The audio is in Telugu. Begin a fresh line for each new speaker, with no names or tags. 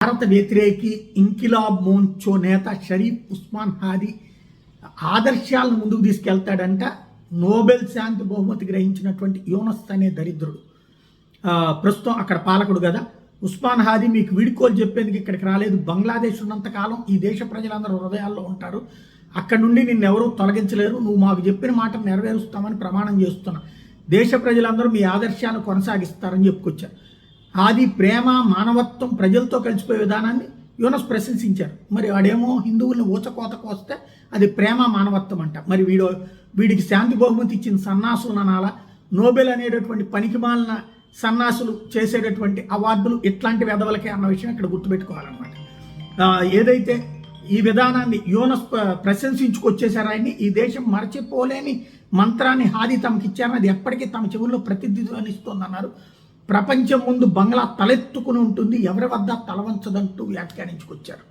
భారత వ్యతిరేకి ఇంకిలాబ్ మోర్చా నేత షరీఫ్ ఉస్మాన్ హాదీ ఆదర్శాలను ముందుకు తీసుకెళ్తాడంట. నోబెల్ శాంతి బహుమతి గ్రహించినటువంటి యూనస్ అనే దరిద్రుడు ప్రస్తుతం అక్కడ పాలకుడు కదా. ఉస్మాన్ హాదీ మీకు వీడ్కోలు చెప్పేందుకు ఇక్కడికి రాలేదు. బంగ్లాదేశ్ ఉన్నంతకాలం ఈ దేశ ప్రజలందరూ హృదయాల్లో ఉంటారు. అక్కడ నుండి నిన్నెవరూ తొలగించలేరు. నువ్వు మాకు చెప్పిన మాట నెరవేరుస్తామని ప్రమాణం చేస్తున్నా. దేశ ప్రజలందరూ మీ ఆదర్శాలను కొనసాగిస్తారని చెప్పుకొచ్చారు. హాదీ ప్రేమ, మానవత్వం, ప్రజలతో కలిసిపోయే విధానాన్ని యూనస్ ప్రశంసించారు. మరి వాడేమో హిందువుల్ని ఊచకోతకు వస్తే అది ప్రేమ, మానవత్వం అంట. మరి వీడికి శాంతి బహుమతి ఇచ్చిన సన్నాసులు అనాలా? నోబెల్ అనేటటువంటి పనికిమాలిన సన్నాసులు చేసేటటువంటి అవార్డులు ఇట్లాంటి వెధవలకే అన్న విషయం ఇక్కడ గుర్తుపెట్టుకోవాలన్నమాట. ఏదైతే ఈ విధానాన్ని యూనస్ ప్రశంసించుకొచ్చేసారు ఆయన్ని. ఈ దేశం మరచిపోలేని మంత్రాన్ని హాదీ తమకిచ్చారని అది ఎప్పటికీ తమ చెవుల్లో ప్రతిధ్వనిస్తోందన్నారు. ప్రపంచం ముందు బంగ్లా తలెత్తుకుని ఉంటుంది, ఎవరి వద్ద తలవంచదంటూ వ్యాఖ్యానించుకొచ్చారు.